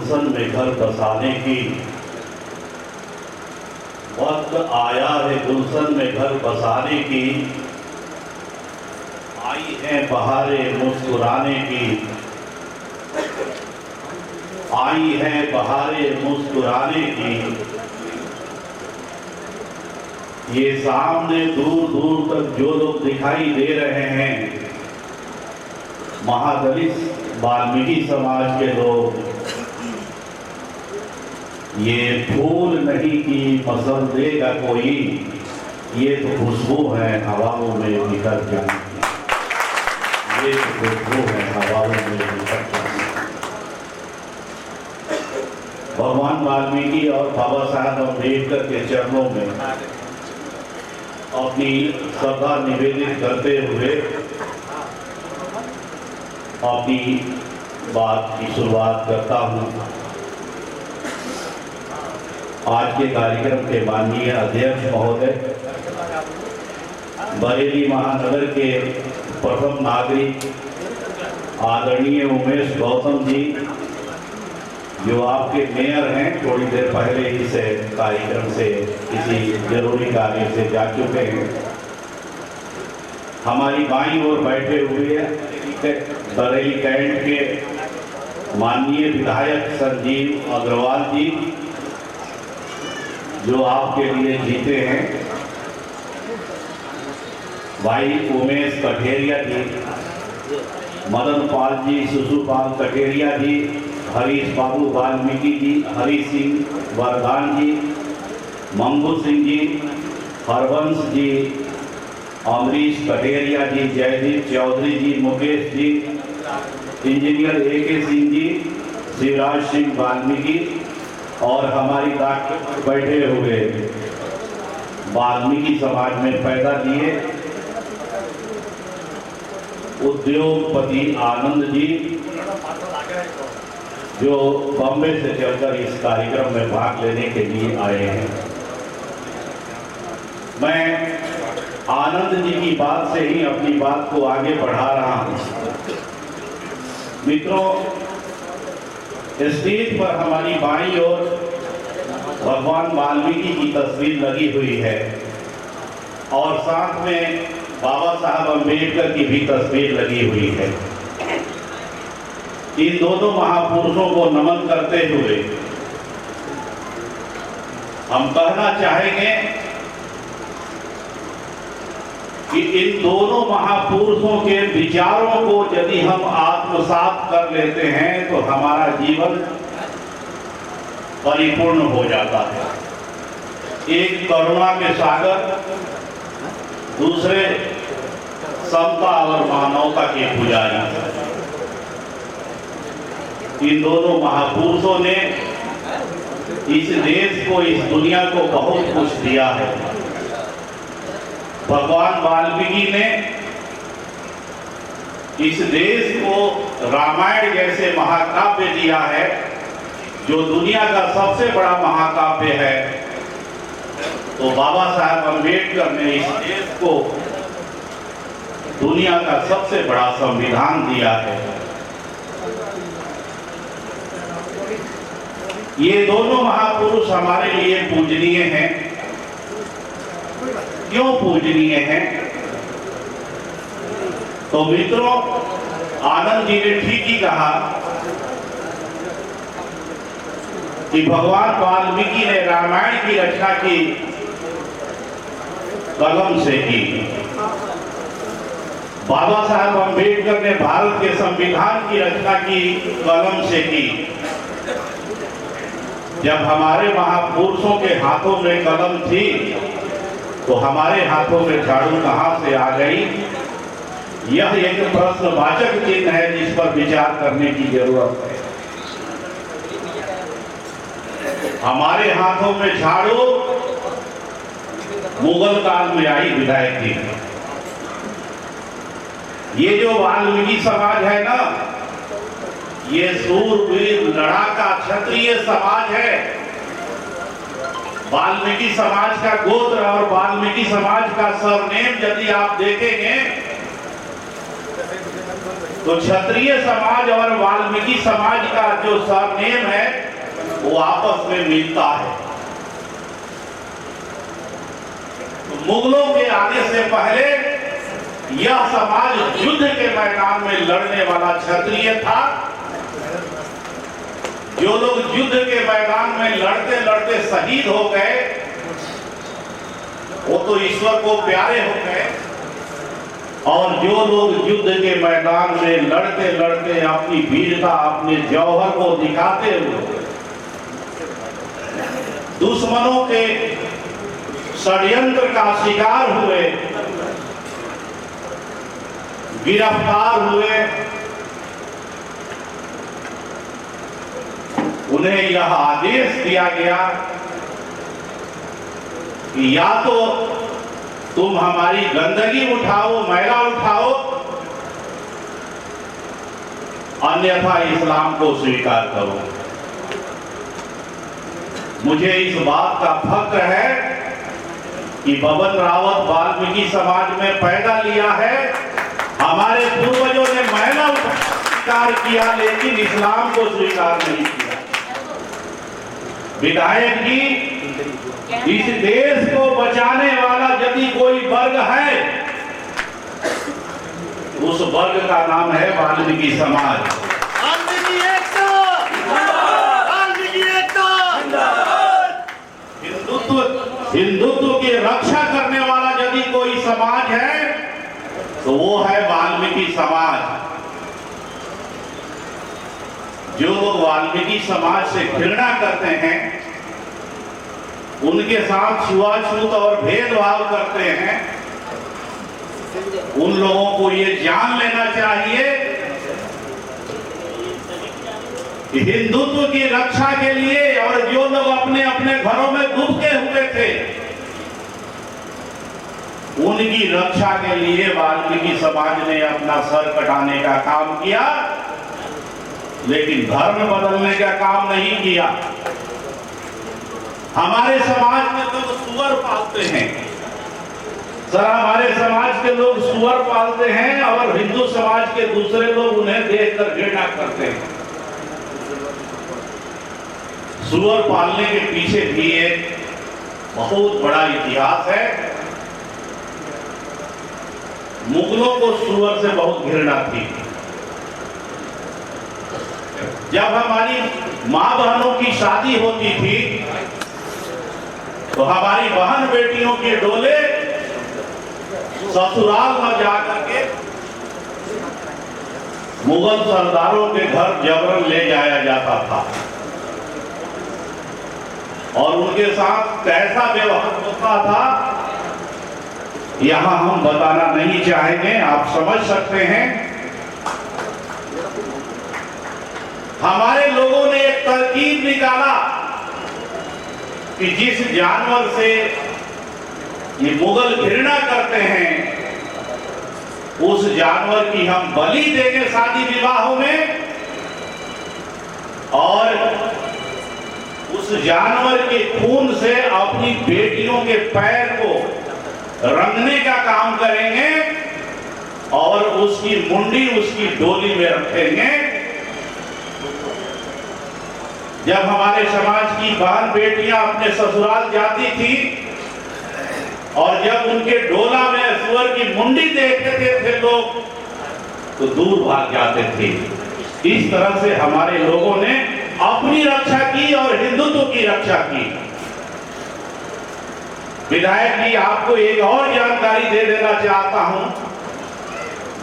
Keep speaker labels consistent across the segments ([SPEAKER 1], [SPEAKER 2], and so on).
[SPEAKER 1] गुलशन में घर बसाने की, वक्त आया है गुलशन में घर बसाने की, आई है बहारें मुस्कुराने की, आई है बहारें मुस्कुराने की। ये सामने दूर दूर तक जो लोग दिखाई दे रहे हैं, महादलित वाल्मीकि समाज के लोग, ये फूल नहीं कि फसल देगा कोई, ये तो खुशबू है हवाओं में बिखर जाने की, ये तो खुशबू है हवाओं में बिखर जाने की। भगवान वाल्मीकि और बाबा साहब अम्बेडकर के चरणों में अपनी श्रद्धा निवेदित करते हुए अपनी बात की शुरुआत करता हूँ। आज के कार्यक्रम के माननीय अध्यक्ष महोदय, बरेली महानगर के प्रथम नागरिक आदरणीय उमेश गौतम जी, जो आपके मेयर हैं, थोड़ी देर पहले ही से कार्यक्रम से किसी जरूरी कार्य से जा चुके हैं। हमारी बाईं ओर बैठे हुए बरेली कैंट के माननीय विधायक संजीव अग्रवाल जी, जो आपके लिए जीते हैं, भाई उमेश कठेरिया जी, मदन पाल जी, शिशुपाल कठेरिया जी, हरीश बाबू वाल्मीकि जी, हरी सिंह वरदान जी, मंगू सिंह जी, हरवंश जी, अमरीश कठेरिया जी, जयदीप चौधरी जी, मुकेश जी, इंजीनियर AK सिंह जी, शिवराज सिंह वाल्मीकि और हमारी बैठे हुए वाल्मीकि समाज में पैदा लिए उद्योगपति आनंद जी, जो बॉम्बे से चलकर इस कार्यक्रम में भाग लेने के लिए आए हैं। मैं आनंद जी की बात से ही अपनी बात को आगे बढ़ा रहा हूं। मित्रों, स्टेज पर हमारी बाईं ओर भगवान वाल्मीकि की तस्वीर लगी हुई है और साथ में बाबा साहब अम्बेडकर की भी तस्वीर लगी हुई है। इन दोनों महापुरुषों को नमन करते हुए हम कहना चाहेंगे कि इन दोनों महापुरुषों के विचारों को यदि हम आत्मसात कर लेते हैं तो हमारा जीवन परिपूर्ण हो जाता है। एक करुणा के सागर, दूसरे समता और मानवता के पुजारी। इन दोनों महापुरुषों ने इस देश को, इस दुनिया को बहुत कुछ दिया है। भगवान वाल्मीकि ने इस देश को रामायण जैसे महाकाव्य दिया है, जो दुनिया का सबसे बड़ा महाकाव्य है। तो बाबा साहब अम्बेडकर ने इस देश को दुनिया का सबसे बड़ा संविधान दिया है। ये दोनों महापुरुष हमारे लिए पूजनीय हैं। क्यों पूजनीय हैं? तो मित्रों, आनंद जी ने ठीक ही कहा कि भगवान वाल्मीकि ने रामायण की रचना की कलम से की। बाबा साहब अम्बेडकर ने भारत के संविधान की रचना की कलम से की। जब हमारे महापुरुषों के हाथों में कलम थी तो हमारे हाथों में झाड़ू कहां से आ गई? यह एक प्रश्नवाचक चिन्ह है जिस पर विचार करने की जरूरत है। हमारे हाथों में झाड़ू मुगल काल में आई विधायक थी। ये जो वाल्मीकि समाज है ना, ये सूरवीर लड़ाका क्षत्रिय समाज है। वाल्मीकि समाज का गोत्र और वाल्मीकि समाज का सरनेम यदि आप देखेंगे तो क्षत्रिय समाज और वाल्मीकि समाज का जो सरनेम है वो आपस में मिलता है। तो मुगलों के आने से पहले यह समाज युद्ध के मैदान में लड़ने वाला क्षत्रिय था। जो लोग युद्ध के मैदान में लड़ते लड़ते शहीद हो गए वो तो ईश्वर को प्यारे हो गए, और जो लोग युद्ध के मैदान में लड़ते लड़ते अपनी वीरता अपने जौहर को दिखाते हुए दुश्मनों के षड्यंत्र का शिकार हुए, गिरफ्तार हुए, उन्हें यह आदेश दिया गया कि या तो तुम हमारी गंदगी उठाओ, मैला उठाओ, अन्यथा इस्लाम को स्वीकार करो। मुझे इस बात का फख्र है कि बबन रावत वाल्मीकि समाज में पैदा लिया है। हमारे पूर्वजों ने मैला स्वीकार किया लेकिन इस्लाम को स्वीकार नहीं किया। विधायक जी, इस देश को बचाने वाला यदि कोई वर्ग है उस वर्ग का नाम है वाल्मीकि समाज। हिंदुत्व की रक्षा करने वाला यदि कोई समाज है तो वो है वाल्मीकि समाज। जो लोग वाल्मीकि समाज से घृणा करते हैं, उनके साथ छुआछूत और भेदभाव करते हैं, उन लोगों को ये जान लेना चाहिए कि हिंदुत्व की रक्षा के लिए और जो लोग अपने अपने घरों में दुबके हुए थे उनकी रक्षा के लिए वाल्मीकि समाज ने अपना सर कटाने का काम किया, लेकिन धर्म बदलने का काम नहीं किया। हमारे समाज में लोग सुअर पालते हैं सर, हमारे समाज के लोग सुअर पालते हैं और हिंदू समाज के दूसरे लोग उन्हें देखकर घृणा करते हैं। सुअर पालने के पीछे भी एक बहुत बड़ा इतिहास है। मुगलों को सुअर से बहुत घृणा थी। जब हमारी माँ बहनों की शादी होती थी तो हमारी बहन बेटियों के डोले ससुराल में जाकर के मुगल सरदारों के घर जबरन ले जाया जाता था और उनके साथ कैसा व्यवहार होता था यहां हम बताना नहीं चाहेंगे, आप समझ सकते हैं। हमारे लोगों ने एक तरकीब निकाला कि जिस जानवर से ये मुगल घृणा करते हैं उस जानवर की हम बलि देंगे शादी विवाहों में, और उस जानवर के खून से अपनी बेटियों के पैर को रंगने का काम करेंगे और उसकी मुंडी उसकी डोली में रखेंगे। जब हमारे समाज की बहन बेटियां अपने ससुराल जाती थी और जब उनके डोला में सुअर की मुंडी देखते थे लोग तो दूर भाग जाते थे। इस तरह से हमारे लोगों ने अपनी रक्षा की और हिंदुत्व की रक्षा की। विधायक जी, आपको एक और जानकारी दे देना चाहता हूं।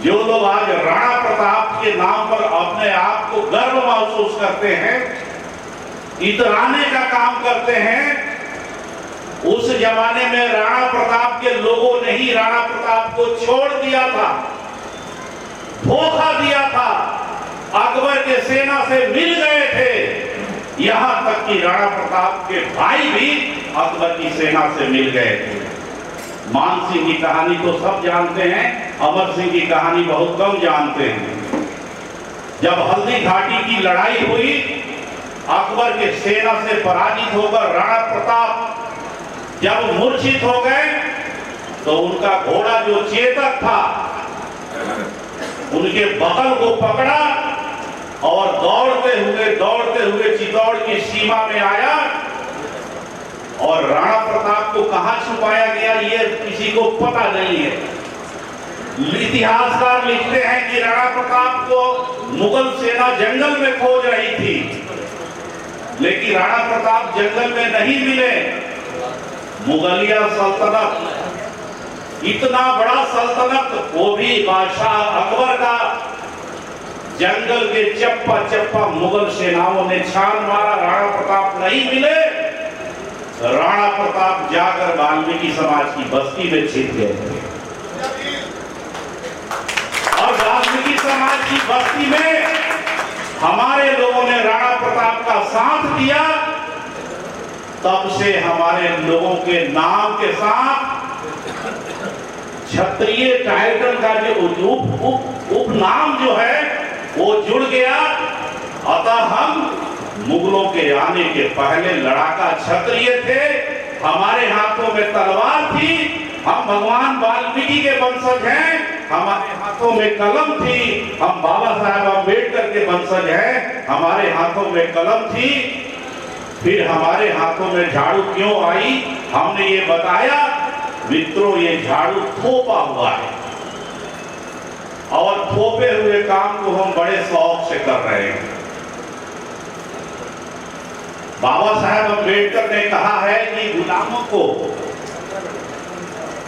[SPEAKER 1] जो लोग आज राणा प्रताप के नाम पर अपने आप को गर्व महसूस करते हैं, इतराने का काम करते हैं, उस जमाने में राणा प्रताप के लोगों ने ही राणा प्रताप को छोड़ दिया था, धोखा दिया था, अकबर के सेना से मिल गए थे। यहां तक कि राणा प्रताप के भाई भी अकबर की सेना से मिल गए थे। मान सिंह की कहानी तो सब जानते हैं, अमर सिंह की कहानी बहुत कम जानते हैं। जब हल्दी घाटी की लड़ाई हुई, अकबर के सेना से पराजित होकर राणा प्रताप जब मूर्छित हो गए तो उनका घोड़ा जो चेतक था उनके बगल को पकड़ा और दौड़ते हुए चित्तौड़ की सीमा में आया। और राणा प्रताप को कहां छुपाया गया ये किसी को पता नहीं है। इतिहासकार लिखते हैं कि राणा प्रताप को मुगल सेना जंगल में खोज रही थी, लेकिन राणा प्रताप जंगल में नहीं मिले। मुगलिया सल्तनत, इतना बड़ा सल्तनत, वो भी बादशाह अकबर का, जंगल के चप्पा चप्पा मुगल सेनाओं ने छान मारा, राणा प्रताप नहीं मिले। राणा प्रताप जाकर वाल्मीकि समाज की बस्ती में छिप गए और वाल्मीकि समाज की बस्ती में हमारे लोगों ने राणा प्रताप का साथ दिया। तब से हमारे लोगों के नाम के साथ क्षत्रिय टाइटल का जो उपनाम जो है वो जुड़ गया। अतः हम मुगलों के आने के पहले लड़ाका क्षत्रिय थे, हमारे हाथों में तलवार थी, हम भगवान वाल्मीकि के वंशज हैं, हमारे हाथों में कलम थी, हम बाबा साहेब अम्बेडकर के वंशज हैं, हमारे हाथों में कलम थी। फिर हमारे हाथों में झाड़ू क्यों आई, हमने ये बताया। मित्रों, ये झाड़ू थोपा हुआ है और थोपे हुए काम को हम बड़े शौक से कर रहे हैं। बाबा साहेब अम्बेडकर ने कहा है कि गुलामों को,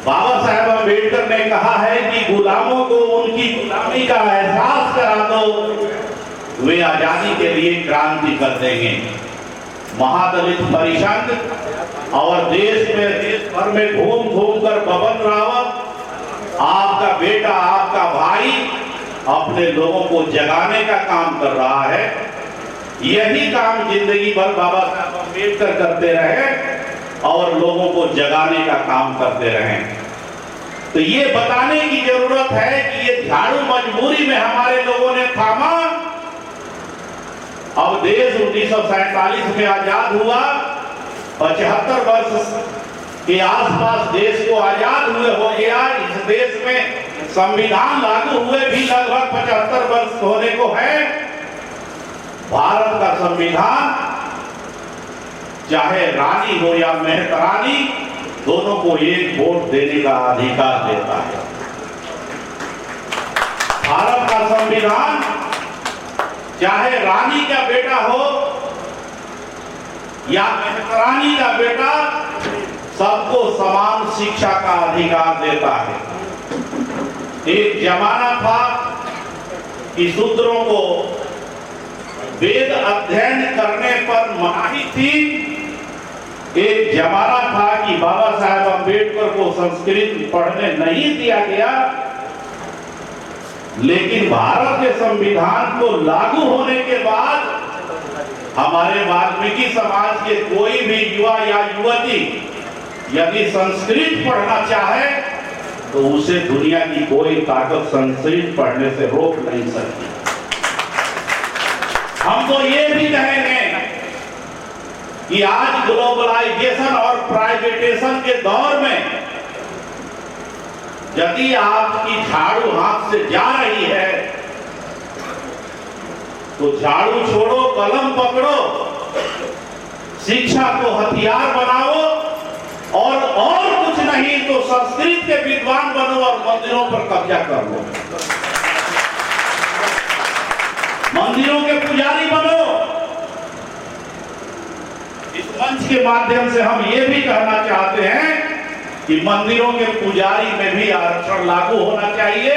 [SPEAKER 1] बाबा साहेब अम्बेडकर ने कहा है कि गुलामों को उनकी गुलामी का एहसास करा दो, वे आजादी के लिए क्रांति कर देंगे। महादलित परिषद और देश भर में घूम घूम कर बबन रावत, आपका बेटा, आपका भाई अपने लोगों को जगाने का काम कर रहा है। यही काम जिंदगी भर बाबा साहब अम्बेडकर करते रहे और लोगों को जगाने का काम करते रहे। तो ये बताने की जरूरत है कि ये झाड़ू मजबूरी में हमारे लोगों ने थामा। अब देश 1947 में आजाद हुआ, 75 वर्ष के आसपास देश को आजाद हुए हो गया। इस देश में संविधान लागू हुए भी लगभग 75 वर्ष होने को है। भारत का संविधान चाहे रानी हो या मेहतरानी, दोनों को एक वोट देने का अधिकार देता है। भारत का संविधान चाहे रानी का बेटा हो या मेहतरानी का बेटा, सबको समान शिक्षा का अधिकार देता है। एक जमाना था कि शूद्रों को वेद अध्ययन करने पर मनाही थी। एक जमाना था कि बाबा साहेब अम्बेडकर को संस्कृत पढ़ने नहीं दिया गया। लेकिन भारत के संविधान को लागू होने के बाद हमारे वाल्मीकि समाज के कोई भी युवा या युवती यदि संस्कृत पढ़ना चाहे तो उसे दुनिया की कोई ताकत संस्कृत पढ़ने से रोक नहीं सकती। हम तो ये भी कहेंगे कि आज ग्लोबलाइजेशन और प्राइवेटेशन के दौर में यदि आपकी झाड़ू हाथ से जा रही है तो झाड़ू छोड़ो, कलम पकड़ो, शिक्षा को हथियार बनाओ और कुछ नहीं तो संस्कृत के विद्वान बनो और मंदिरों पर कब्जा कर लो, मंदिरों के पुजारी बनो। इस मंच के माध्यम से हम ये भी कहना चाहते हैं कि मंदिरों के पुजारी में भी आरक्षण लागू होना चाहिए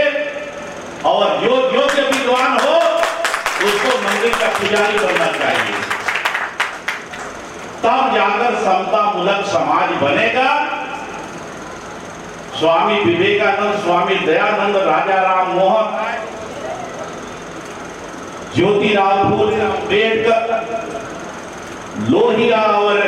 [SPEAKER 1] और जो योग्य विद्वान हो उसको मंदिर का पुजारी बनना चाहिए। तब जाकर समतामूलक समाज बनेगा। स्वामी विवेकानंद, स्वामी दयानंद, राजा राम मोहन राय, ज्योतिराव फूले, अम्बेडकर, लोहिया और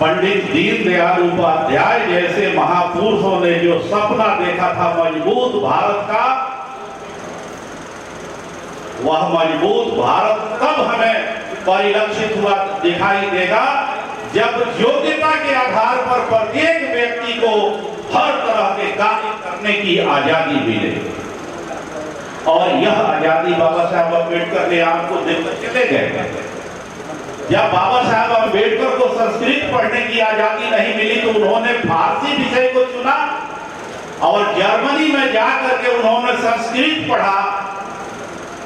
[SPEAKER 1] पंडित दीनदयाल उपाध्याय जैसे महापुरुषों ने जो सपना देखा था मजबूत भारत का, वह मजबूत भारत तब हमें परिलक्षित हुआ दिखाई देगा जब योग्यता के आधार पर प्रत्येक व्यक्ति को हर तरह के कार्य करने की आजादी मिले। और यह आजादी बाबा साहब अम्बेडकर ने आपको देकर चले गए। जब बाबा साहब अम्बेडकर को संस्कृत पढ़ने की आजादी नहीं मिली तो उन्होंने फारसी विषय को चुना और जर्मनी में जाकर के उन्होंने संस्कृत पढ़ा।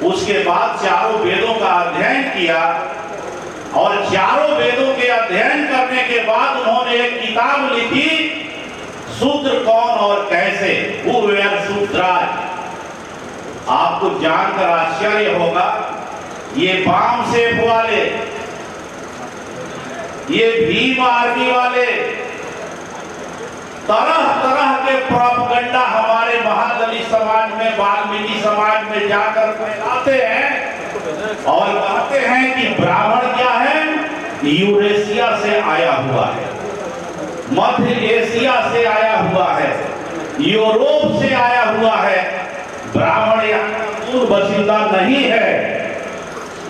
[SPEAKER 1] उसके बाद चारों वेदों का अध्ययन किया और चारों वेदों के अध्ययन करने के बाद उन्होंने एक किताब लिखी, शूद्र कौन और कैसे, हु वेयर शूद्राज। आपको जानकर आश्चर्य होगा, ये बाम सेफ वाले, ये भीम आर्मी वाले तरह तरह के प्रोपगंडा हमारे महादलित समाज में, वाल्मीकि समाज में जाकर फैलाते हैं और कहते हैं कि ब्राह्मण क्या है, यूरेशिया से आया हुआ है, मध्य एशिया से आया हुआ है, यूरोप से आया हुआ है, ब्राह्मण यहाँ मूल बासिंदा नहीं है।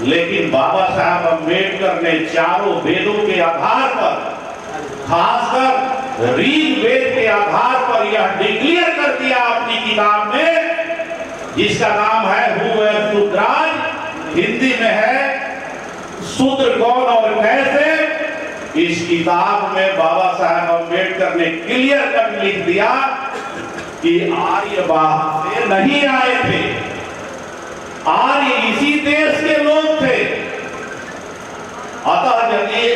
[SPEAKER 1] लेकिन बाबा साहब अम्बेडकर ने चारों वेदों के आधार पर, खासकर ऋग वेद के आधार पर यह डिक्लेयर कर दिया अपनी किताब में, जिसका नाम है हु वेयर शूद्राज, हिंदी में है शूद्र कौन और कैसे। इस किताब में बाबा साहब अम्बेडकर ने क्लियर कट लिख दिया कि आर्य बाहर से नहीं आए थे, आर्य इसी देश के लोग थे। अतः यदि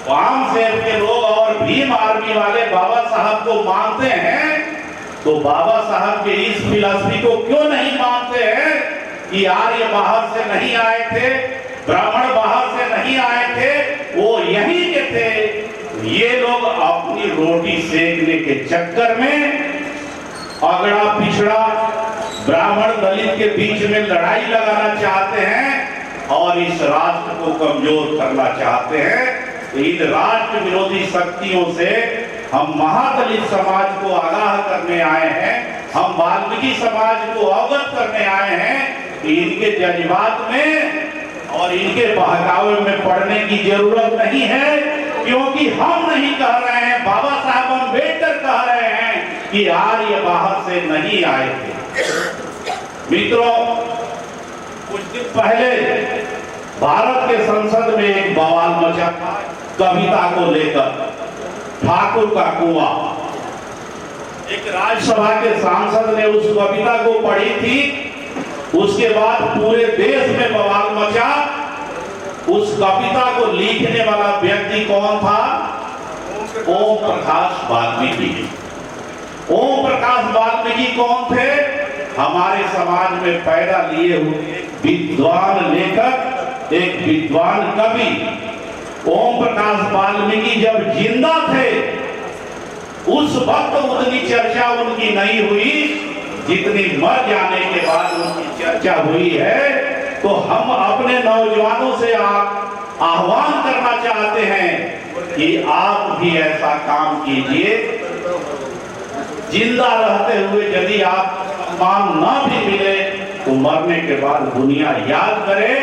[SPEAKER 1] वाम सेव के लोग और भीम आर्मी वाले बाबा साहब को मानते हैं तो बाबा साहब के इस फिलॉसफी को क्यों नहीं मानते हैं कि आर्य बाहर से नहीं आए थे, ब्राह्मण बाहर से नहीं आए थे, वो यहीं के थे। ये लोग अपनी रोटी सेकने के चक्कर में अगड़ा पिछड़ा ब्राह्मण दलित के बीच में लड़ाई लगाना चाहते हैं और इस राष्ट्र को कमजोर करना चाहते हैं। इन राष्ट्र विरोधी शक्तियों से हम महादलित समाज को आगाह करने आए हैं, हम वाल्मीकि समाज को अवगत करने आए हैं कि इनके जज्बात में और इनके बहकावे में पड़ने की जरूरत नहीं है, क्योंकि हम नहीं कह रहे हैं, बाबा साहब अम्बेडकर कह रहे हैं कि आर्य बाहर से नहीं आए थे। मित्रों, कुछ दिन पहले भारत के संसद में एक बवाल मचा कविता को लेकर, ठाकुर का कुआं। एक राज्यसभा के सांसद ने उस कविता को पढ़ी थी, उसके बाद पूरे देश में बवाल मचा। उस कविता को लिखने वाला व्यक्ति कौन था? ओम प्रकाश वाल्मीकि। ओम प्रकाश वाल्मीकि कौन थे? हमारे समाज में पैदा लिए हुए विद्वान लेखक, एक विद्वान कवि। ओम प्रकाश वाल्मीकि जब जिंदा थे उस वक्त उतनी चर्चा उनकी नहीं हुई जितनी मर जाने के बाद उनकी चर्चा हुई है। तो हम अपने नौजवानों से आह्वान करना चाहते हैं कि आप भी ऐसा काम कीजिए। जिंदा रहते हुए यदि आप सम्मान न भी मिले तो मरने के बाद दुनिया याद करे,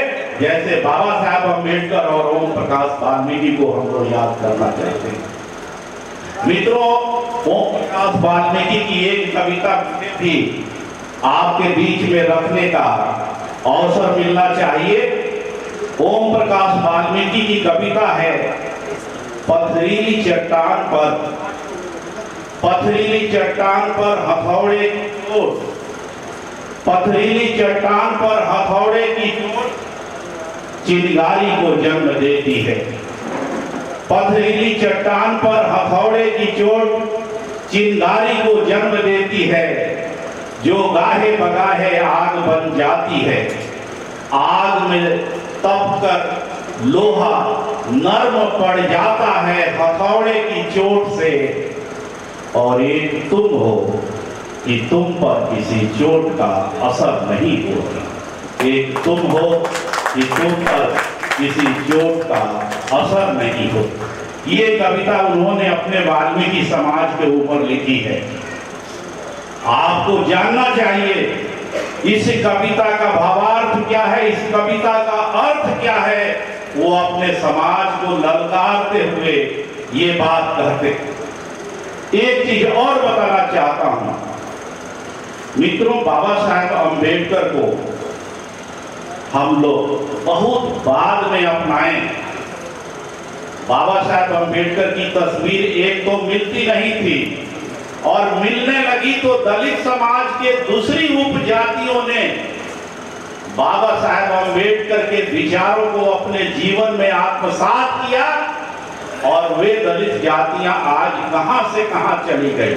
[SPEAKER 1] जैसे बाबा साहब अम्बेडकर और ओम प्रकाश वाल्मीकि को हम लोग याद करना चाहते हैं। मित्रों, ओम प्रकाश वाल्मीकि की एक कविता भी आपके बीच में रखने का अवसर मिलना चाहिए। ओम प्रकाश वाल्मीकि की कविता है, पथरीली चट्टान पर, पथरीली चट्टान पर हथौड़े की चोट, पथरीली चट्टान पर हथौड़े की चोट चिंगारी को जन्म देती है। पथरीली चट्टान पर हथौड़े की चोट चिंगारी को जन्म देती है। जो गाहे बगाहे आग बन जाती है, आग में तप कर लोहा नर्म पड़ जाता है हथौड़े की चोट से। और एक तुम हो कि तुम पर किसी चोट का असर नहीं होता। एक तुम हो कि तुम पर किसी चोट का असर नहीं होता। ये कविता उन्होंने अपने वाल्मीकि समाज के ऊपर लिखी है। आपको जानना चाहिए इस कविता का भावार्थ क्या है, इस कविता का अर्थ क्या है। वो अपने समाज को ललकारते हुए ये बात कहते। एक चीज और बताना चाहता हूं मित्रों, बाबा साहेब अम्बेडकर को हम लोग बहुत बाद में अपनाए। बाबा साहेब अम्बेडकर की तस्वीर एक तो मिलती नहीं थी और मिलने लगी तो दलित समाज के दूसरी उपजातियों ने बाबा साहेब अम्बेडकर के विचारों को अपने जीवन में आत्मसात किया और वे दलित जातियां आज कहां से कहां चली गई।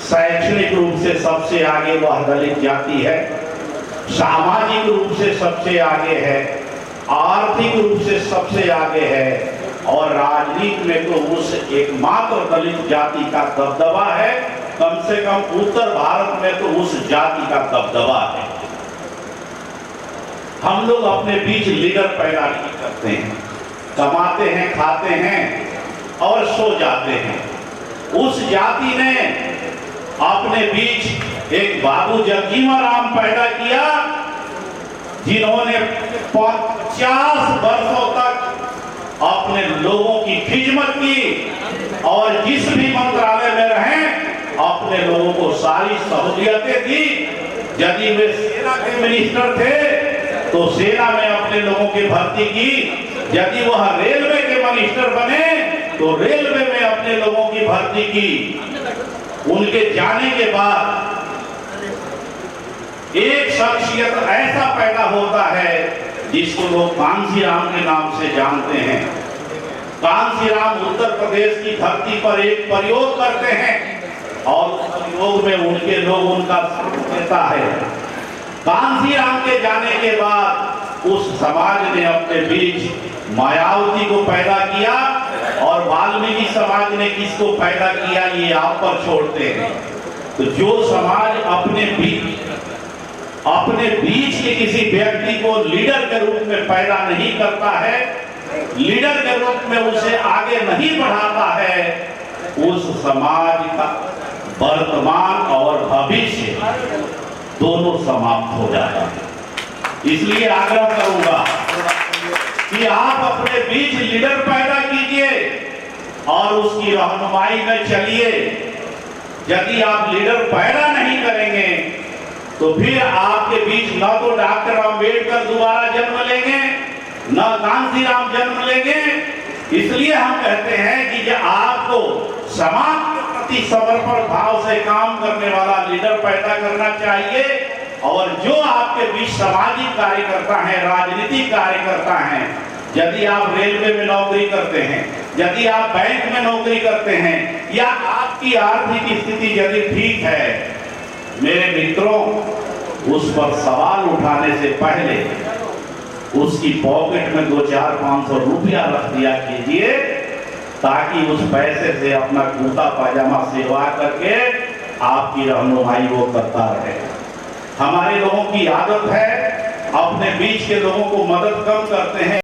[SPEAKER 1] शैक्षणिक रूप से सबसे आगे वह दलित जाति है, सामाजिक रूप से सबसे आगे है, आर्थिक रूप से सबसे आगे है और राजनीति में तो उस एकमात्र दलित जाति का दबदबा है। कम से कम उत्तर भारत में तो उस जाति का दबदबा है। हम लोग अपने बीच लीडर पैदा नहीं करते हैं, कमाते हैं, खाते हैं और सो जाते हैं। उस जाति ने अपने बीच एक बाबू जगजीवन राम पैदा किया जिन्होंने 50 वर्षों तक अपने लोगों की खिदमत की और जिस भी मंत्रालय में रहे अपने लोगों को सारी सहूलियतें दी। यदि वे सेना के मिनिस्टर थे तो सेना में अपने लोगों की भर्ती की, यदि वह रेलवे के मिनिस्टर बने तो रेलवे में अपने लोगों की भर्ती की। उनके जाने के बाद एक शख्सियत ऐसा पैदा होता है जिसको लोग कांसीराम के नाम से जानते हैं। कांसीराम उत्तर प्रदेश की धरती पर एक प्रयोग करते हैं और प्रयोग में उनके लोग उनका साथ देता है। कांसीराम के जाने के बाद उस समाज ने अपने बीच मायावती को पैदा किया और वाल्मीकि समाज ने किसको पैदा किया ये आप पर छोड़ते हैं। तो जो समाज अपने बीच के किसी व्यक्ति को लीडर के रूप में पैदा नहीं करता है, लीडर के रूप में उसे आगे नहीं बढ़ाता है, उस समाज का वर्तमान और भविष्य दोनों समाप्त हो जाता है। इसलिए आग्रह करूंगा कि आप अपने बीच लीडर पैदा कीजिए और उसकी रहनुमाई में चलिए। यदि आप लीडर पैदा नहीं करेंगे तो फिर आपके बीच न तो डॉक्टर अम्बेडकर दोबारा जन्म लेंगे न कांसीराम जन्म लेंगे। इसलिए हम कहते हैं कि आपको समाज के प्रति समर्पण भाव से काम करने वाला लीडर पैदा करना चाहिए और जो आपके बीच सामाजिक कार्यकर्ता हैं, राजनीतिक कार्यकर्ता हैं, यदि आप रेलवे में नौकरी करते हैं, यदि आप बैंक में नौकरी करते हैं या आपकी आर्थिक स्थिति यदि ठीक है, मेरे मित्रों, उस पर सवाल उठाने से पहले उसकी पॉकेट में 200-500 रुपया रख दिया कीजिए ताकि उस पैसे से अपना कुर्ता पाजामा सिलवा करके आपकी रहनुमाई वो करता रहे। हमारे लोगों की आदत है अपने बीच के लोगों को मदद कम करते हैं,